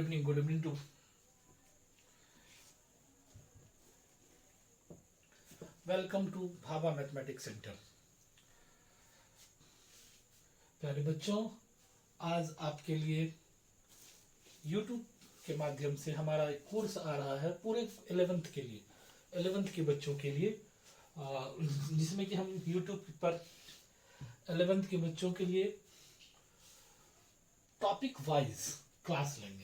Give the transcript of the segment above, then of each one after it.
evening. Good evening to welcome to Bhabha mathematics centre. प्यारे बच्चों, आज आपके लिए YouTube के माध्यम से हमारा एक कोर्स आ रहा है पूरे 11th के लिए, 11th के बच्चों के लिए, जिसमें कि हम YouTube पर 11th के बच्चों के लिए टॉपिक वाइज क्लास लेंगे।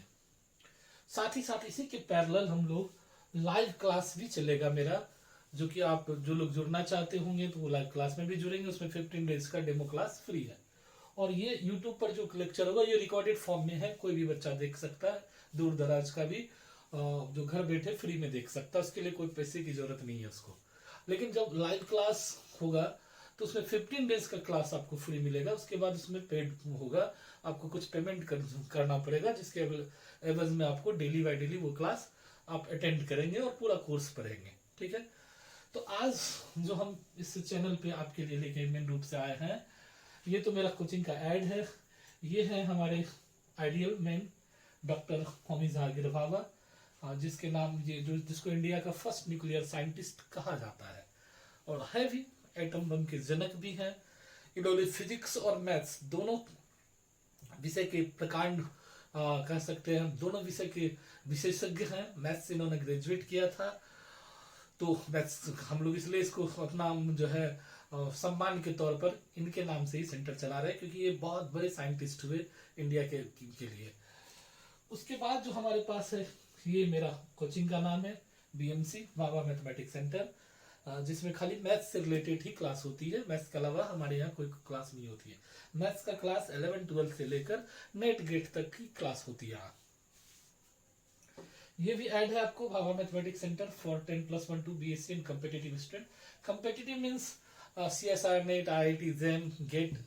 साथ ही साथ इसी के पैरेलल हम लोग लाइव क्लास भी चलेगा मेरा, जो कि आप जो लोग जुड़ना चाहते होंगे तो वो लाइव क्लास में भी जुड़ेंगे। उसमें 15 डेज का डेमो क्लास फ्री है। और ये YouTube पर जो लेक्चर होगा ये रिकॉर्डेड फॉर्म में है, कोई भी बच्चा देख सकता है, दूर दराज का भी जो घर बैठे फ्री में देख सकता है। उसके लिए कोई पैसे की जरूरत नहीं है उसको। लेकिन जब लाइव क्लास होगा तो उसमें 15 डेज का क्लास आपको फ्री मिलेगा। उसके बाद उसमें पेड होगा, आपको कुछ पेमेंट करना पड़ेगा, जिसके एवज में आपको डेली बाय डेली वो क्लास आप अटेंड करेंगे और पूरा कोर्स पढ़ेंगे। ठीक है, तो आज जो हम इस चैनल पे आपके लिए लेके मेन रूप से आए हैं, ये तो मेरा कोचिंग का ऐड है। ये है हमारे ideal man doctor Homi Jahangir Bhabha, जिसके नाम ये जिसको इंडिया का फर्स्ट न्यूक्लियर साइंटिस्ट कहा जाता है और है भी, एटम बम के जनक भी हैं। इन्होंने फिजिक्स और मैथ्स दोनों विषय के प्रकांड कह सकते हैं, दोनों विषय के विशेषज्ञ हैं। मैथ्स इन्होंने ग्रेजुएट किया था, तो मैथ्स हम लोग इसलिए इसको अपना जो है सम्मान के तौर पर इनके नाम से ही सेंटर चला रहे हैं, क्योंकि ये बहुत बड़े साइंटिस्ट हुए इंडिया के लिए। उसके बाद जो हमारे पास है, ये मेरा कोचिंग का नाम है BMC भाभा मैथमेटिक्स सेंटर, जिसमें खाली मैथ्स से रिलेटेड ही क्लास होती है। मैथ्स के अलावा हमारे यहाँ कोई क्लास नहीं होती है। मैथ्स का क्लास 11-12 से लेकर नेट गेट तक की क्लास होती है। ये भी ऐड है आपको, Bhabha mathematics centre for 10+1 BSc in competitive student. Competitive means CSIR, NET, IIT, JEM, GATE,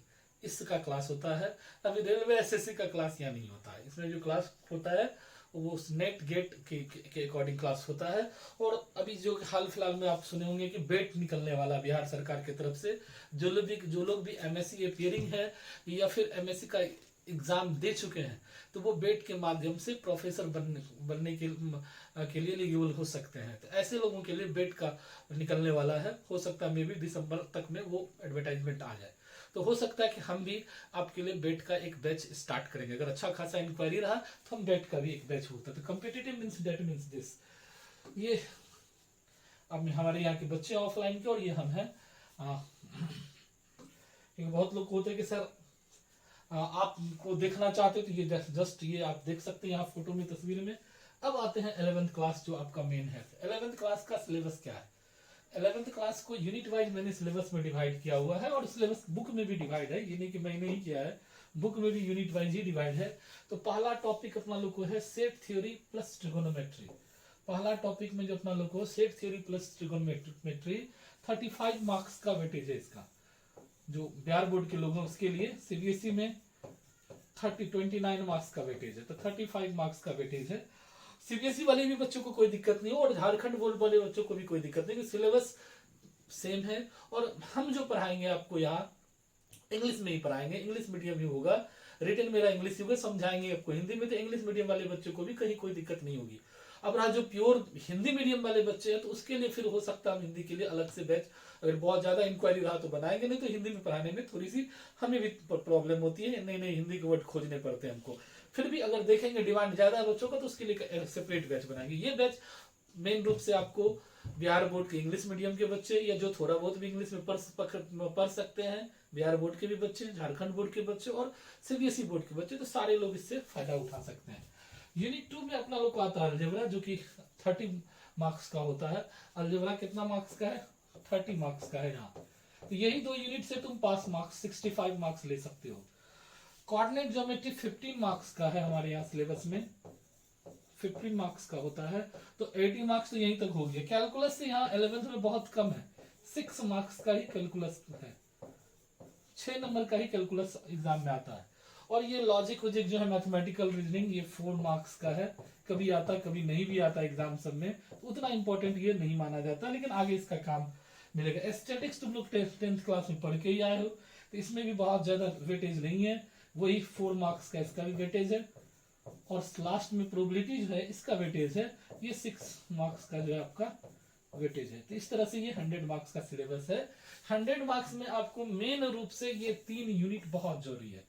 इसका क्लास होता है। अभी रेलवे SSC का क्लास यहाँ नहीं होता है। इसमें जो क्लास होता है वो नेट गेट के अकॉर्डिंग क्लास होता है। और अभी जो हाल फिलहाल में आप सुने होंगे कि बेट निकलने वाला बिहार सरकार की तरफ से, जो लोग भी MSc अपियरिंग है या फिर MSc का एग्जाम दे चुके हैं, तो वो बेट के माध्यम से प्रोफेसर बनने के लिए एलिजिबल हो सकते हैं। तो ऐसे लोगों के लिए बेट का निकलने वाला है। हो सकता है मे भी दिसंबर तक में वो एडवर्टाइजमेंट आ जाए। तो हो सकता है कि हम भी आपके लिए बेट का एक बैच स्टार्ट करेंगे। अगर अच्छा खासा इंक्वायरी रहा तो हम बेट का भी एक बैच होता है। तो competitive means that means this. ये अब हमारे यहाँ के बच्चे ऑफलाइन के, और ये हम हैं। बहुत लोग होते हैं कि सर आपको देखना चाहते हो तो ये जस्ट ये आप देख सकते हैं यहाँ फोटो में, तस्वीर में। अब आते हैं 11th क्लास, जो आपका मेन है। 11th क्लास का सिलेबस क्या है? 11th क्लास को यूनिट वाइज मैंने सिलेबस में डिवाइड किया हुआ है, और सिलेबस बुक में भी डिवाइड है। ये नहीं कि मैंने ही किया है, बुक में भी यूनिट वाइज ही डिवाइड है। तो पहला टॉपिक अपना लोग को है सेट थ्योरी प्लस ट्रिगोनोमेट्री। पहला टॉपिक में जो अपना लोग को set theory plus trigonometry, 35 marks का वेटेज है इसका। जो बिहार बोर्ड के लोग हैं उसके लिए, CBSE में 29 मार्क्स का वेटेज है, तो 35 मार्क्स का वेटेज है। CBSE वाले भी बच्चों को कोई दिक्कत नहीं हो, और झारखंड बोर्ड वाले बच्चों को भी कोई दिक्कत नहीं, सिलेबस सेम है। और हम जो पढ़ाएंगे आपको यहाँ इंग्लिश में ही पढ़ाएंगे, इंग्लिश मीडियम ही होगा। रिटन मेरा इंग्लिश होगा, समझाएंगे आपको हिंदी में। तो इंग्लिश मीडियम वाले बच्चों को भी कहीं कोई दिक्कत नहीं होगी। अब रहा जो प्योर हिंदी मीडियम वाले बच्चे हैं, तो उसके लिए फिर हो सकता है हम हिंदी के लिए अलग से बैच, अगर बहुत ज्यादा इंक्वायरी रहा तो बनाएंगे, नहीं तो हिंदी में पढ़ाने में थोड़ी सी हमें भी प्रॉब्लम होती है। नई नई हिंदी के वर्ड खोजने पड़ते हैं हमको। फिर भी अगर देखेंगे डिमांड ज्यादा है बच्चों का, तो उसके लिए सेपरेट बैच बनाएंगे। ये बैच मेन रूप से आपको बिहार बोर्ड के इंग्लिश मीडियम के बच्चे, या जो थोड़ा बहुत भी इंग्लिश में पढ़ सकते हैं, बिहार बोर्ड के भी बच्चे, झारखंड बोर्ड के बच्चे और CBSE बोर्ड के बच्चे, तो सारे लोग इससे फायदा उठा सकते हैं। यूनिट 2 में अपना लोग आता है अलजेब्रा, जो कि 30 मार्क्स का होता है। अलजेब्रा कितना मार्क्स का है? 30 मार्क्स का है यहाँ। तो यही 2 यूनिट से तुम पास मार्क्स 65 मार्क्स ले सकते हो। कोऑर्डिनेट ज्योमेट्री 15 मार्क्स का है हमारे यहाँ सिलेबस में, 15 मार्क्स का होता है। तो 80 मार्क्स तो यहीं तक हो गया। कैलकुलस से यहाँ 11th में बहुत कम है, 6 मार्क्स का ही कैलकुलस है, 6 नंबर का ही कैलकुलस एग्जाम में आता है। और ये लॉजिक वॉजिक जो है मैथमेटिकल रीजनिंग, ये 4 मार्क्स का है। कभी आता कभी नहीं भी आता एग्जाम सब में, तो उतना इंपॉर्टेंट ये नहीं माना जाता, लेकिन आगे इसका काम मिलेगा। एस्थेटिक्स तुम लोग 10th क्लास में पढ़ के ही आए हो, तो इसमें भी बहुत ज्यादा वेटेज नहीं है, वही 4 मार्क्स का इसका भी वेटेज है। और लास्ट में प्रोबेबिलिटी जो है इसका वेटेज है, ये 6 मार्क्स का जो है आपका वेटेज है। तो इस तरह से ये 100 मार्क्स का सिलेबस है। 100 मार्क्स में आपको मेन रूप से ये 3 यूनिट बहुत जरूरी है,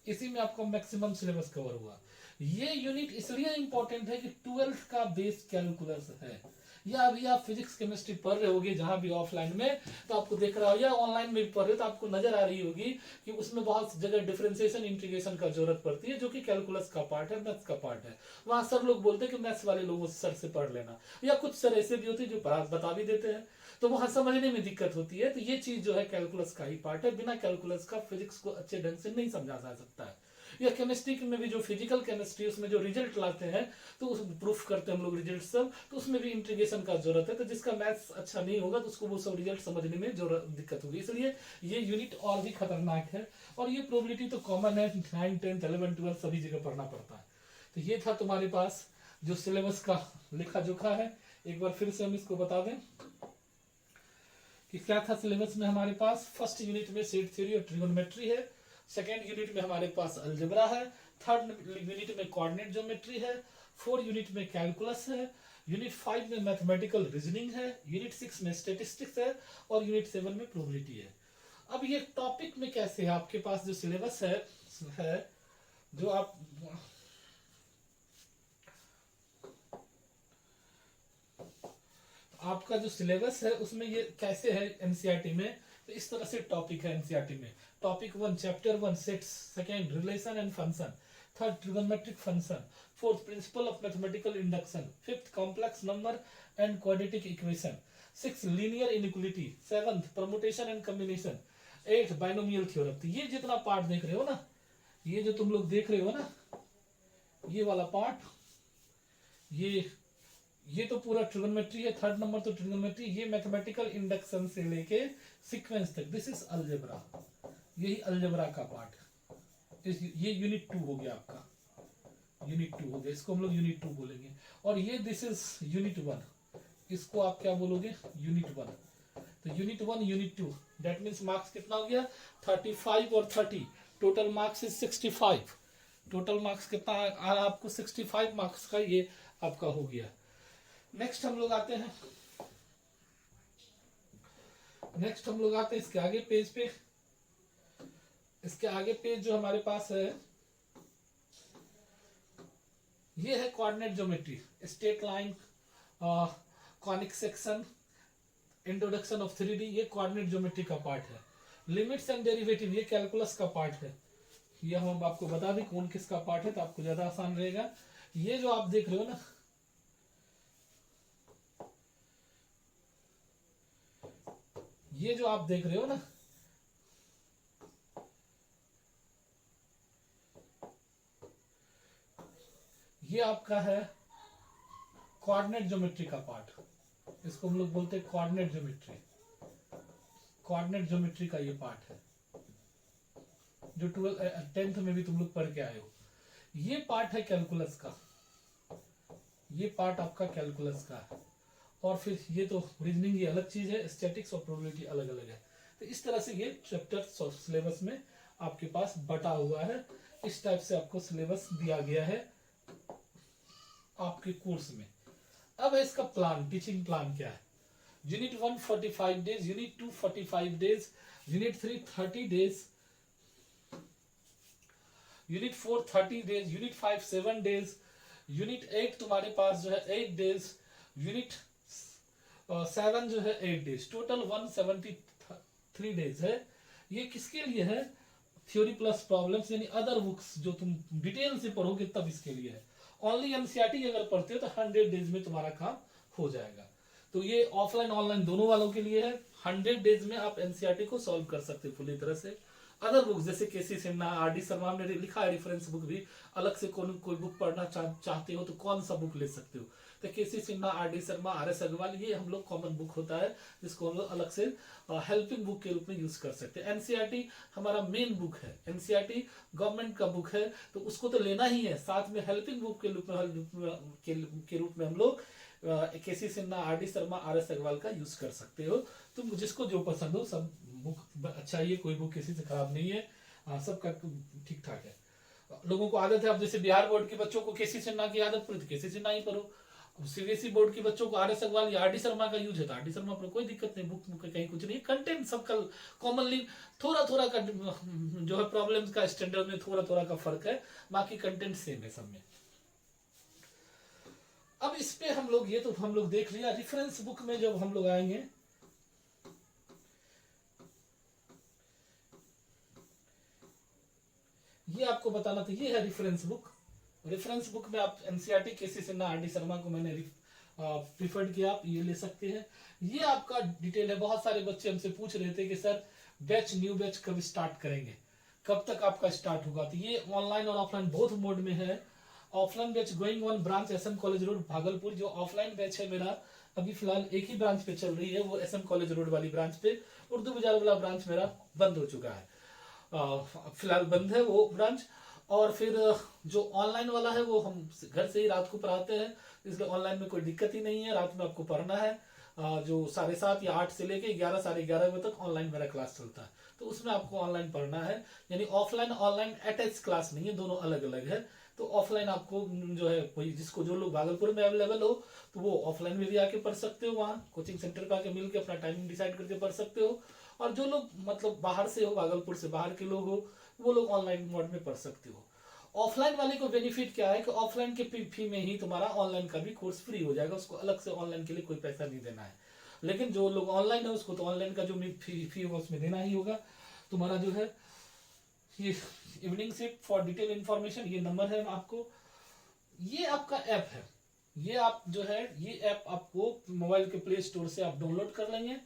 इसी में आपका मैक्सिमम सिलेबस कवर हुआ। ये यूनिट इसलिए इंपॉर्टेंट है कि 12th का बेस कैलकुलस है, या अभी आप फिजिक्स केमिस्ट्री पढ़ रहे होगे जहां भी ऑफलाइन में, तो आपको देख रहा हो, या ऑनलाइन में भी पढ़ रहे हो तो आपको नजर आ रही होगी कि उसमें बहुत जगह डिफरेंशिएशन इंटीग्रेशन का जरूरत पड़ती है, जो कि कैलकुलस का पार्ट है, मैथ्स का पार्ट है। वहां सर लोग बोलते हैं कि मैथ्स वाले लोगों से सर से पढ़ लेना, या कुछ सर ऐसे भी होते हैं जो बता भी देते हैं, तो वहां समझने में दिक्कत होती है। तो ये चीज जो है कैलकुलस का ही पार्ट है, बिना कैलकुलस का फिजिक्स को अच्छे ढंग से नहीं समझा जा सकता है। या केमिस्ट्री में भी जो फिजिकल केमिस्ट्री उसमें जो रिजल्ट लाते हैं, तो उस प्रूफ करते हैं हम लोग रिजल्ट सब, तो उसमें भी इंटीग्रेशन का जरूरत है। तो जिसका मैथ्स अच्छा नहीं होगा तो उसको वो सब रिजल्ट समझने में जरूरत दिक्कत होगी, इसलिए ये यूनिट और भी खतरनाक है। और ये प्रोबेबिलिटी तो कॉमन है, 9, 10, 11, 12 सभी जगह पढ़ना पड़ता है। तो ये था तुम्हारे पास जो सिलेबस का लेखा जोखा है। एक बार फिर से हम इसको बता दें कि क्या था सिलेबस में हमारे पास। फर्स्ट यूनिट में सेट थ्योरी और ट्रिगोनोमेट्री है, सेकेंड यूनिट में हमारे पास अलजेब्रा है, थर्ड यूनिट में कोऑर्डिनेट ज्योमेट्री है, फोर्थ यूनिट में कैलकुलस है, यूनिट 5 में मैथमेटिकल रीजनिंग है, यूनिट 6 में स्टेटिस्टिक्स है, और यूनिट 7 में प्रोबेबिलिटी है। अब ये टॉपिक में कैसे है, आपके पास जो सिलेबस है जो आपका जो सिलेबस है उसमें ये कैसे है एनसीईआरटी में, तो इस तरह से टॉपिक है एनसीईआरटी में। Topic 1 chapter 1 sets, second relation and function, third trigonometric function, fourth principle of mathematical induction, fifth complex number and quadratic equation, six linear inequality, seventh permutation and combination, eighth binomial theorem. तो ये जितना part देख रहे हो ना, ये जो तुम लोग देख रहे हो ना, ये वाला पार्ट, ये तो पूरा ट्रिगोनोमेट्री है। थर्ड नंबर तो ट्रिगोनोमेट्री, ये मैथमेटिकल इंडक्शन से लेके सीक्वेंस तक, दिस इज अलजेब्रा, यही अलजेब्रा का पार्ट। ये यूनिट 2 हो गया आपका, यूनिट 2 हो गया, इसको हम लोग यूनिट 2 बोलेंगे। और ये दिस इज यूनिट 1, इसको आप क्या बोलोगे, यूनिट 1। तो unit 1 unit 2, that means marks कितना हो गया, 35 और 30, total marks is 65। Total marks कितना आ रहा आपको, 65 मार्क्स का ये आपका हो गया। नेक्स्ट हम लोग आते हैं इसके आगे पेज पे। इसके आगे पेज जो हमारे पास है, ये है coordinate geometry, straight line, conic section, introduction of 3D, ये कोऑर्डिनेट ज्योमेट्री का पार्ट है। लिमिट्स एंड डेरिवेटिव, ये कैलकुलस का पार्ट है। ये हम आपको बता दें कौन किसका पार्ट है, तो आपको ज्यादा आसान रहेगा। ये जो आप देख रहे हो ना, ये जो आप देख रहे हो ना, ये आपका है कोऑर्डिनेट ज्योमेट्री का पार्ट। इसको हम लोग बोलते हैं कोऑर्डिनेट ज्योमेट्री। कोऑर्डिनेट ज्योमेट्री का ये पार्ट है जो 10th में भी तुम लोग पढ़ के आए हो। ये पार्ट है कैलकुलस का, ये पार्ट आपका कैलकुलस का है। और फिर ये तो रीजनिंग ये अलग चीज है, स्टैटिक्स और प्रोबेबिलिटी अलग अलग है। तो इस तरह से ये चैप्टर सिलेबस में आपके पास बटा हुआ है। इस टाइप से आपको सिलेबस दिया गया है आपके कोर्स में। अब है इसका प्लान, टीचिंग प्लान क्या है। Unit 1 45 days, unit 2 45 days, unit 3 30 days, unit 4 30 days, unit 5 7 days, unit 8 तुम्हारे पास जो है 8 डेज, यूनिट 7 जो है 8 डेज, टोटल 173 डेज है। ये किसके लिए है, थ्योरी प्लस प्रॉब्लम्स, यानी अदर बुक्स जो तुम डिटेल से पढ़ोगे तब इसके लिए है। ओनली एनसीईआरटी अगर पढ़ते हो तो 100 डेज में तुम्हारा काम हो जाएगा। तो ये ऑफलाइन ऑनलाइन दोनों वालों के लिए है। 100 डेज में आप एनसीईआरटी को सॉल्व कर सकते हो पूरी तरह से। अदर बुक जैसे केसी सिन्हा, आर डी शर्मा ने लिखा है रेफरेंस बुक भी, अलग से कोई बुक पढ़ना चाहते हो तो कौन सा बुक ले सकते हो। तो K C Sinha, R D Sharma, R S Agarwal, ये हम लोग कॉमन बुक होता है जिसको हम लोग अलग से हेल्पिंग बुक के रूप में यूज कर सकते हैं। एनसीईआरटी हमारा मेन बुक है, एनसीईआरटी गवर्नमेंट का बुक है, तो उसको तो लेना ही है। साथ में हेल्पिंग बुक के रूप में हम लोग K C Sinha, R D Sharma, R S Agarwal का यूज कर सकते हो। तुम जिसको जो पसंद हो, सब बुक अच्छा ही है, कोई बुक किसी से खराब नहीं है, सबका ठीक ठाक है। लोगों को आदत है, अब जैसे बिहार बोर्ड के बच्चों को केसी सिन्हा की आदत पड़ी तो केसी सिन्हा ही पढ़ो। सीबीएसई बोर्ड के बच्चों को आर एस अग्रवाल या आर डी शर्मा का यूज है तो आर डी शर्मा पर कोई दिक्कत नहीं, बुक कहीं कुछ नहीं, कंटेंट सबका कॉमनली थोड़ा थोड़ा का जो है प्रॉब्लम्स का स्टैंडर्ड में थोड़ा थोड़ा का फर्क है, बाकी कंटेंट सेम है सब में। अब इस पे हम लोग ये तो हम लोग देख लिया। रेफरेंस बुक में जब हम लोग आएंगे, ये आपको बताना था, ये है रेफरेंस बुक। रेफरेंस बुक में आप एनसीईआरटी केसी सिन्हा आर डी शर्मा को मैंने प्रिफर्ड किया, आप ये ले सकते हैं। ये आपका डिटेल है। बहुत सारे बच्चे हमसे पूछ रहे थे कि सर बैच न्यू बैच कब स्टार्ट करेंगे, कब तक आपका स्टार्ट होगा। तो ये ऑनलाइन और ऑफलाइन बोथ मोड में है। Offline batch going on branch SM college road Bhagalpur. जो ऑफलाइन बैच है मेरा अभी फिलहाल एक ही ब्रांच पे चल रही है, वो एसएम कॉलेज रोड वाली ब्रांच पे। उर्दू बाजार वाला ब्रांच मेरा बंद हो चुका है, फिलहाल बंद है वो ब्रांच। और फिर जो ऑनलाइन वाला है वो हम घर से ही रात को पढ़ाते हैं, इसलिए ऑनलाइन में कोई दिक्कत ही नहीं है। रात में आपको पढ़ना है, जो 7:30 या 8 से लेके 11 11:30 बजे तक ऑनलाइन मेरा क्लास चलता है, तो उसमें आपको ऑनलाइन पढ़ना है। यानी ऑफलाइन ऑनलाइन अटैच क्लास नहीं है, दोनों अलग अलग है। तो ऑफलाइन आपको जो है कोई जिसको जो लोग भागलपुर में अवेलेबल हो तो वो ऑफलाइन में भी आके पढ़ सकते हो, वहाँ कोचिंग सेंटर पे आके मिल के अपना टाइमिंग डिसाइड करके पढ़ सकते हो। और जो लोग मतलब बाहर से हो, भागलपुर से बाहर के लोग हो, वो लोग ऑनलाइन मोड में पढ़ सकते हो। ऑफलाइन वाले को बेनिफिट क्या है कि ऑफलाइन के फी में ही तुम्हारा ऑनलाइन का भी कोर्स फ्री हो जाएगा, उसको अलग से ऑनलाइन के लिए कोई पैसा नहीं देना है। लेकिन जो लोग ऑनलाइन है उसको तो ऑनलाइन का जो फी होगा उसमें देना ही होगा। तुम्हारा जो है ये evening shift for detail information, ये नंबर है आपको, ये आपका ऐप है। ये आप जो है ये ऐप आपको मोबाइल के प्ले स्टोर से आप डाउनलोड कर लेंगे।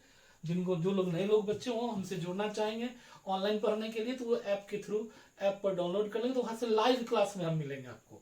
जिनको जो लोग नए लोग बच्चे हो हमसे जुड़ना चाहेंगे ऑनलाइन पढ़ने के लिए, तो वो ऐप के थ्रू ऐप पर डाउनलोड कर लेंगे, तो वहां से लाइव क्लास में हम मिलेंगे आपको।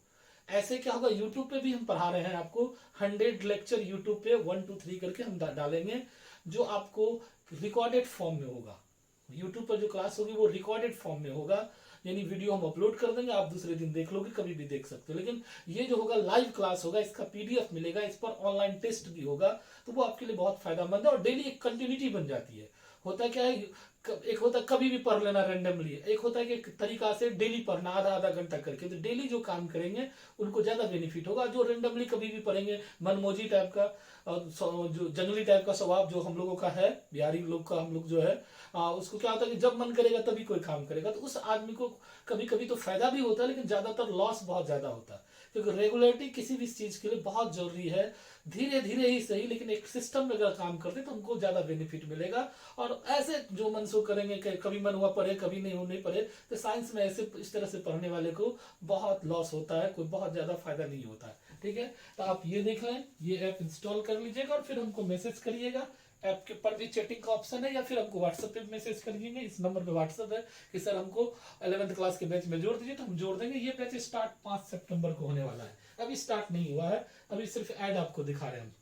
ऐसे क्या होगा, यूट्यूब पे भी हम पढ़ा रहे हैं आपको 100 लेक्चर यूट्यूब पे 1 2 3 करके हम डालेंगे, जो आपको रिकॉर्डेड फॉर्म में होगा। यूट्यूब पर जो क्लास होगी वो रिकॉर्डेड फॉर्म में होगा, यानी वीडियो हम अपलोड कर देंगे, आप दूसरे दिन देख लोगे, कभी भी देख सकते हो। लेकिन ये जो होगा लाइव क्लास होगा, इसका पीडीएफ मिलेगा, इस पर ऑनलाइन टेस्ट भी होगा, तो वो आपके लिए बहुत फायदेमंद है। और डेली एक कंटिन्यूटी बन जाती है। होता क्या है, एक होता है कभी भी पढ़ लेना रैंडमली, एक होता है कि एक तरीका से डेली पढ़ना आधा आधा घंटा करके। तो डेली जो काम करेंगे उनको ज्यादा बेनिफिट होगा। जो रैंडमली कभी भी पढ़ेंगे, मनमोजी टाइप का जो जंगली टाइप का स्वभाव जो हम लोगों का है, बिहारी लोग का, हम लोग जो है उसको क्या होता है कि जब मन करेगा तभी कोई काम करेगा, तो उस आदमी को कभी कभी तो फायदा भी होता है, लेकिन ज्यादातर लॉस बहुत ज्यादा होता है। क्योंकि रेगुलरिटी किसी भी चीज के लिए बहुत जरूरी है। धीरे धीरे ही सही, लेकिन एक सिस्टम में अगर काम करते तो उनको ज्यादा बेनिफिट मिलेगा। और ऐसे जो मन सो करेंगे, कभी मन हुआ पढ़े, कभी नहीं हो नहीं पढ़े, तो साइंस में ऐसे इस तरह से पढ़ने वाले को बहुत लॉस होता है, कोई बहुत ज्यादा फायदा नहीं होता है। ठीक है, तो आप ये देख लें, ये ऐप इंस्टॉल कर लीजिएगा और फिर हमको मैसेज करिएगा। ऐप के पर भी चैटिंग का ऑप्शन है, या फिर हमको व्हाट्सएप पे मैसेज करिएंगे, इस नंबर पे व्हाट्सएप है कि सर हमको 11th क्लास के बैच में जोड़ दीजिए, तो हम जोड़ देंगे। ये बैच स्टार्ट 5 सितंबर को होने वाला है, अभी स्टार्ट नहीं हुआ है, अभी सिर्फ ऐड आपको दिखा रहे हैं हम।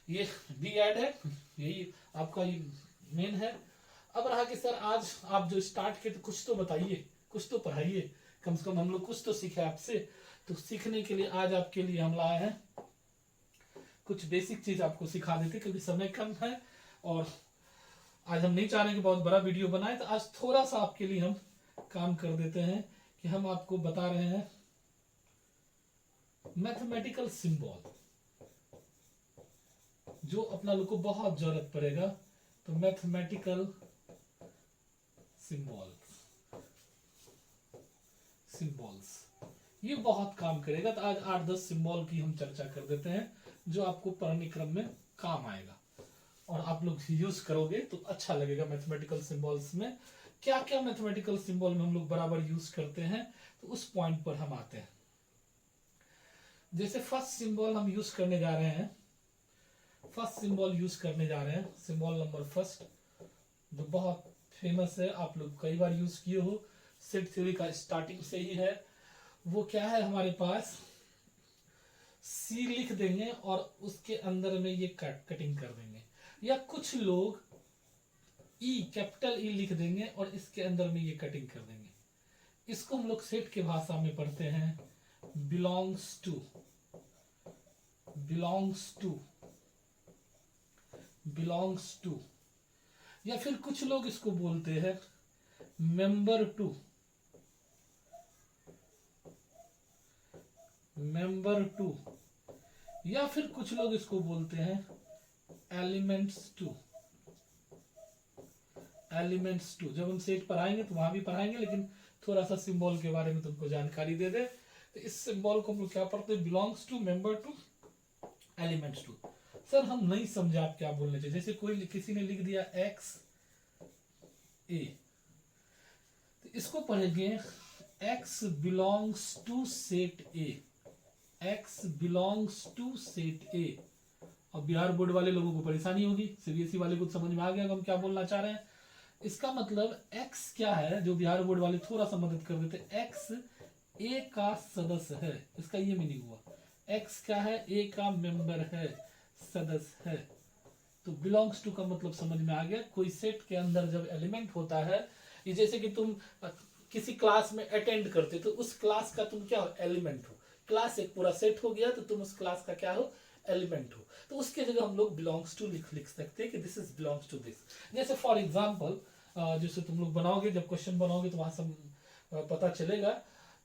ये भी ऐड है, यही आपका ये मेन है। अब रहा कि सर आज आप जो स्टार्ट किए तो कुछ तो बताइए, कुछ तो पढ़ाइए, कम से कम हम लोग कुछ तो सीखे आपसे। तो सीखने के लिए आज आपके लिए हम लाए हैं कुछ बेसिक चीज आपको सिखा देते, क्योंकि समय कम है और आज हम नहीं चाह रहे कि बहुत बड़ा वीडियो बनाए, तो आज थोड़ा सा आपके लिए हम काम कर देते हैं कि हम आपको बता रहे हैं मैथमेटिकल सिंबल, जो अपना लोग को बहुत जरूरत पड़ेगा। तो मैथमेटिकल सिंबल्स ये बहुत काम करेगा। तो आज 8-10 सिंबल की हम चर्चा कर देते हैं, जो आपको पढ़ने क्रम में काम आएगा और आप लोग यूज करोगे तो अच्छा लगेगा। मैथमेटिकल सिंबल्स में क्या क्या मैथमेटिकल सिंबल में हम लोग बराबर यूज करते हैं, तो उस पॉइंट पर हम आते हैं। जैसे फर्स्ट सिंबल हम यूज करने जा रहे हैं, सिंबल नंबर फर्स्ट, जो बहुत फेमस है, आप लोग कई बार यूज किए हो, सेट थ्योरी का स्टार्टिंग से ही है। वो क्या है, हमारे पास सी लिख देंगे और उसके अंदर में ये कटिंग कर देंगे, या कुछ लोग ई कैपिटल ई लिख देंगे और इसके अंदर में ये कटिंग कर देंगे। इसको हम लोग सेट के भाषा में पढ़ते हैं बिलोंग्स टू, या फिर कुछ लोग इसको बोलते हैं मेंबर टू, मेंबर टू, या फिर कुछ लोग इसको बोलते हैं एलिमेंट्स टू। एलिमेंट्स टू जब हम सेट पढ़ाएंगे तो वहां भी पढ़ाएंगे, लेकिन थोड़ा सा सिंबल के बारे में तुमको जानकारी दे दे। तो इस सिंबल को हम लोग क्या पढ़ते हैं, belongs to, member to, elements to. Sir हम नहीं समझे आप क्या बोलने चाहिए, जैसे कोई किसी ने लिख दिया एक्स ए, तो इसको पढ़ेंगे x belongs to set A, x belongs to set A. और बिहार बोर्ड वाले लोगों को परेशानी होगी, सीबीएसई वाले को समझ में आ गया हम क्या बोलना चाह रहे हैं। इसका मतलब x क्या है, जो बिहार बोर्ड वाले थोड़ा सा मदद कर देते, x a का सदस्य है, इसका ये मीनिंग हुआ। x क्या है, a का मेंबर है, सदस्य है। तो बिलोंग्स टू का मतलब समझ में आ गया। कोई सेट के अंदर जब एलिमेंट होता है, ये जैसे कि तुम किसी क्लास में अटेंड करते तो उस क्लास का तुम क्या हो, एलिमेंट हो। क्लास एक पूरा सेट हो गया तो तुम उस क्लास का क्या हो, एलिमेंट हो। तो उसके जगह हम लोग बिलोंग्स टू लिख सकते हैं कि this is belongs to this. जैसे फॉर एग्जांपल जैसे तुम लोग बनाओगे, जब क्वेश्चन बनाओगे तो वहां से पता चलेगा।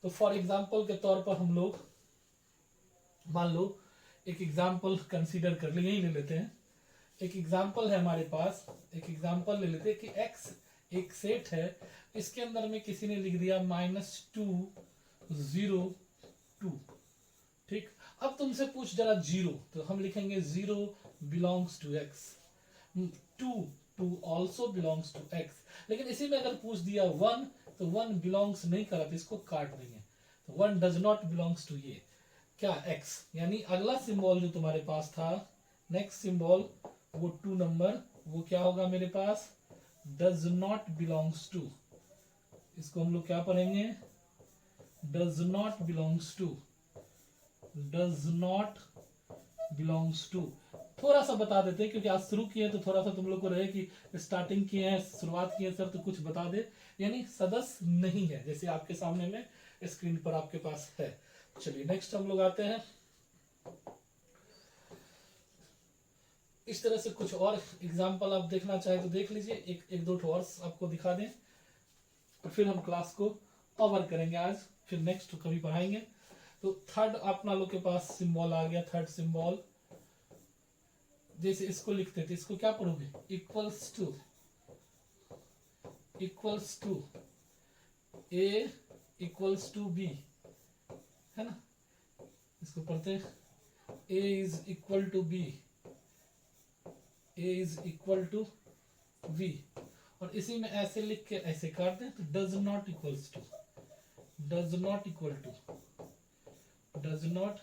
तो फॉर एग्जांपल के तौर पर हम लोग मान लो एक एग्जांपल कंसीडर कर लिए, यही ले लेते हैं। एक एग्जांपल है हमारे पास, एक एग्जांपल ले लेते हैं कि x एक सेट है, इसके अंदर में किसी ने लिख दिया -2 0 2। ठीक, अब तुमसे पूछ जरा 0, तो हम लिखेंगे 0 belongs to x, 2 also belongs to x। लेकिन इसी में अगर पूछ दिया 1, तो 1 बिलोंग्स नहीं करा तो इसको काट देंगे, तो 1 डज नॉट बिलोंग्स टू ये क्या, x। यानी अगला सिंबल जो तुम्हारे पास था, नेक्स्ट सिंबल वो 2 नंबर, वो क्या होगा मेरे पास, डज नॉट बिलोंग्स टू। इसको हम लोग क्या पढ़ेंगे, does not belongs to, does not belongs to. थोड़ा सा बता देते हैं क्योंकि आज शुरू किए तो थोड़ा सा तुम लोग को रहे कि स्टार्टिंग किए हैं, शुरुआत किए सर, तो कुछ बता दे। यानी सदस्य नहीं है, जैसे आपके सामने में स्क्रीन पर आपके पास है। चलिए नेक्स्ट हम लोग आते हैं। इस तरह से कुछ और एग्जाम्पल आप देखना चाहे तो देख लीजिए, एक दो और आपको दिखा दें, तो फिर हम क्लास को कवर करेंगे आज, फिर नेक्स्ट कभी पढ़ाएंगे। तो थर्ड अपना लोग के पास सिंबल आ गया, थर्ड सिंबल। जैसे इसको लिखते थे, इसको क्या पढ़ोगे, equals to A equals to B, है ना। इसको पढ़ते हैं A is equal to B, A is equal to B. और इसी में ऐसे लिख के ऐसे काट दें, तो does not equals to, does not equal to, does not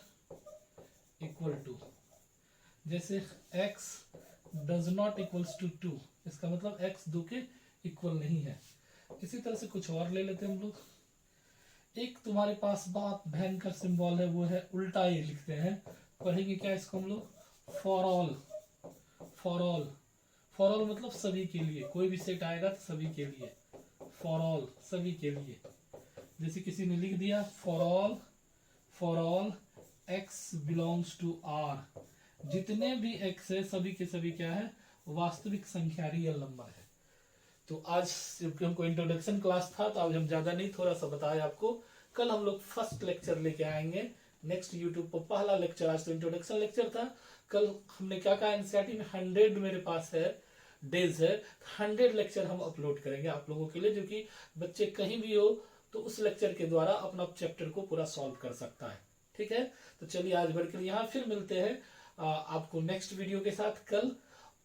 equal to. जैसे x does not equals to 2, इसका मतलब x 2 के इक्वल नहीं है। इसी तरह से कुछ और ले लेते हैं हम लोग। एक तुम्हारे पास बहुत भयंकर सिंबल है, वो है उल्टा ये लिखते हैं, पढ़ेंगे क्या इसको हम लोग, for all. For all, for all मतलब सभी के लिए, कोई भी सेट आएगा तो सभी के लिए, फॉर ऑल सभी के लिए। जैसे किसी ने लिख दिया for all x belongs to r, जितने भी x है सभी के सभी क्या है, वास्तविक संख्या, रियल नंबर है। तो आज जबकि हमको इंट्रोडक्शन क्लास था तो आज हम ज्यादा नहीं, थोड़ा सा बताया आपको। कल हम लोग फर्स्ट लेक्चर लेके आएंगे, नेक्स्ट यूट्यूब पर पहला लेक्चर। आज तो इंट्रोडक्शन लेक्चर था। कल हमने क्या कहा, एनसीईआरटी में 100 मेरे पास है डेज है, 100 लेक्चर हम अपलोड करेंगे आप लोगों के लिए, जो कि बच्चे कहीं भी हो तो उस लेक्चर के द्वारा अपना चैप्टर को पूरा सॉल्व कर सकता है। ठीक है, तो चलिए आज भर के लिए यहाँ फिर मिलते हैं आपको नेक्स्ट वीडियो के साथ कल।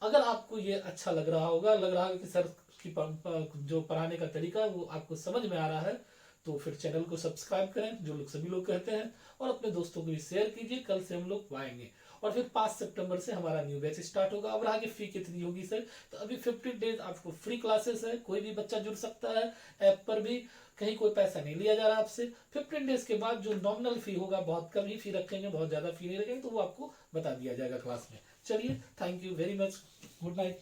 अगर आपको ये अच्छा लग रहा होगा, लग रहा है कि सर की जो पढ़ाने का तरीका वो आपको समझ में आ रहा है, तो फिर चैनल को सब्सक्राइब करें, जो लोग सभी लोग कहते हैं, और अपने दोस्तों को भी शेयर कीजिए। कल से हम लोग आएंगे और फिर 5 सितंबर से हमारा न्यू बैच स्टार्ट होगा। अब आगे फी कितनी होगी सर, तो अभी 15 डेज आपको फ्री क्लासेस है, कोई भी बच्चा जुड़ सकता है। ऐप पर भी कहीं कोई पैसा नहीं लिया जा रहा आपसे। 15 डेज के बाद जो नॉमिनल फी होगा, बहुत कम ही फी रखेंगे, बहुत ज्यादा फी नहीं रखेंगे, तो वो आपको बता दिया जाएगा क्लास में। चलिए, thank you very much, good night.